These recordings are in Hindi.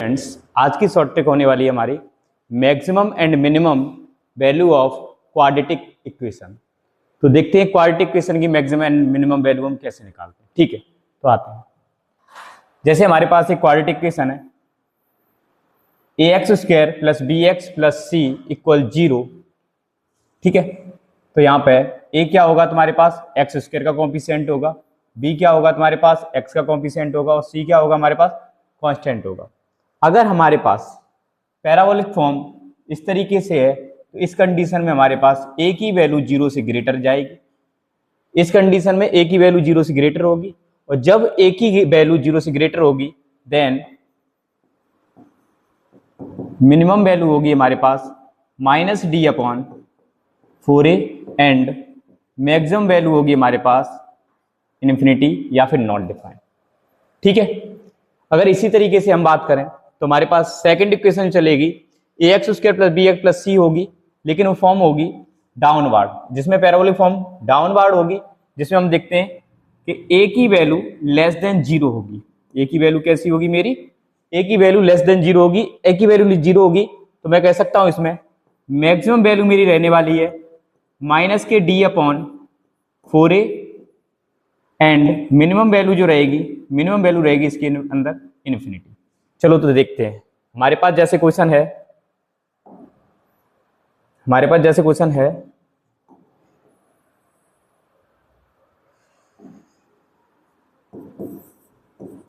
फ्रेंड्स, आज की शॉर्ट ट्रिक होने वाली है हमारी maximum and minimum value of quadratic equation. तो देखते हैं क्वाड्रेटिक इक्वेशन की मैक्सिमम एंड मिनिमम वैल्यू हम कैसे निकालते हैं। ठीक है, तो आते हैं। जैसे हमारे पास एक क्वाड्रेटिक इक्वेशन है ax² plus bx plus c equal 0। ठीक है, तो यहाँ पे a क्या होगा तुम्हारे पास, x² का कॉम्पिशेंट होगा, b क्या होगा तुम्हारे पास, x का कॉम्पिशेंट होगा, और c क्या होगा हमारे पास, कांस्टेंट होगा। अगर हमारे पास पैराबोलिक फॉर्म इस तरीके से है तो इस कंडीशन में हमारे पास a की वैल्यू 0 से ग्रेटर जाएगी। इस कंडीशन में a की वैल्यू 0 से ग्रेटर होगी, और जब a की वैल्यू 0 से ग्रेटर होगी देन मिनिमम वैल्यू होगी हमारे पास -d/4a एंड मैक्सिमम वैल्यू होगी हमारे पास इन्फिनिटी या फिर नॉट डिफाइंड। ठीक है, अगर इसी तरीके से हम बात करें तो हमारे पास सेकंड इक्वेशन चलेगी ax² plus bx plus c होगी, लेकिन वो फॉर्म होगी डाउनवर्ड, जिसमें पैराबोलिक फॉर्म डाउनवर्ड होगी, जिसमें हम देखते हैं कि a की वैल्यू लेस देन 0 होगी। a की वैल्यु कैसी होगी मेरी, a की वैल्यू लेस देन 0 होगी। a की वैल्यू 0 होगी तो मैं कह सकता हूं इसमें मैक्सिमम वैल्यू मेरी रहने वाली है -d/4a एंड मिनिमम वैल्यू जो रहेगी, मिनिमम वैल्यू रहेगी इसके अंदर इन्फिनिटी। चलो तो देखते हैं। हमारे पास जैसे क्वेश्चन है,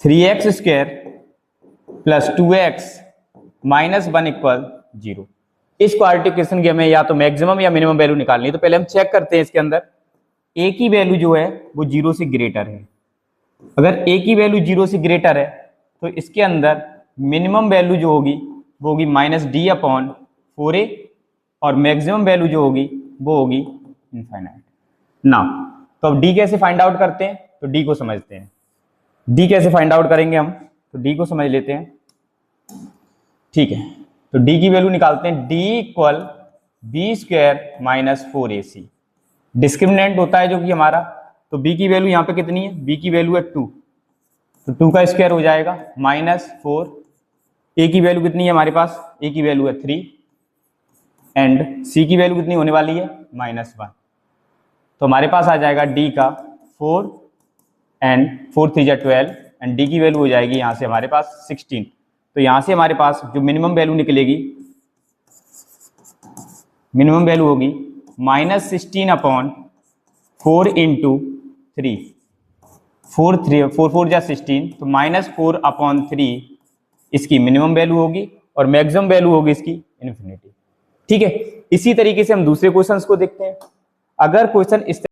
3x² plus 2x minus 1 equal 0। इस क्वाड्रेटिक इक्वेशन की हमें या तो मैक्सिमम या मिनिमम वैल्यू निकालनी है। तो पहले हम चेक करते हैं इसके अंदर a की वैल्यू जो है वो 0 से ग्रेटर है। अगर a की वैल्यू 0 से ग्रेटर है तो इसके अंदर मिनिमम वैल्यू जो होगी वो होगी -d/4a और मैक्सिमम वैल्यू जो होगी वो होगी इनफाइनाइट। ना तो अब d कैसे फाइंड आउट करते हैं, तो d को समझते हैं। d कैसे फाइंड आउट करेंगे हम, तो d को समझ लेते हैं। ठीक है, तो d की वैल्यू निकालते हैं। d equal b² minus 4ac discriminant होता है जो कि हमारा, तो b की वैल्यू यहाँ पे कितनी है, b की वैल्यू है 2, तो 2 का स्क्वायर हो जाएगा -4। a की वैल्यू कितनी है हमारे पास, a की वैल्यू है 3 एंड c की वैल्यू कितनी होने वाली है -1। तो हमारे पास आ जाएगा d का 4 एंड 4 3 जा 12 एंड d की वैल्यू हो जाएगी यहाँ से हमारे पास 16। तो यहाँ से हमारे पास जो मिनिमम वैल्यू निकलेगी, मिनिमम वैल्यू होगी -16/4 इंटू 3, 4 4 जा 16, तो -4/3 इसकी मिनिमम वैल्यू होगी और मैक्सिमम वैल्यू होगी इसकी इन्फिनिटी। ठीक है, इसी तरीके से हम दूसरे क्वेश्चंस को देखते हैं। अगर क्वेश्चन इस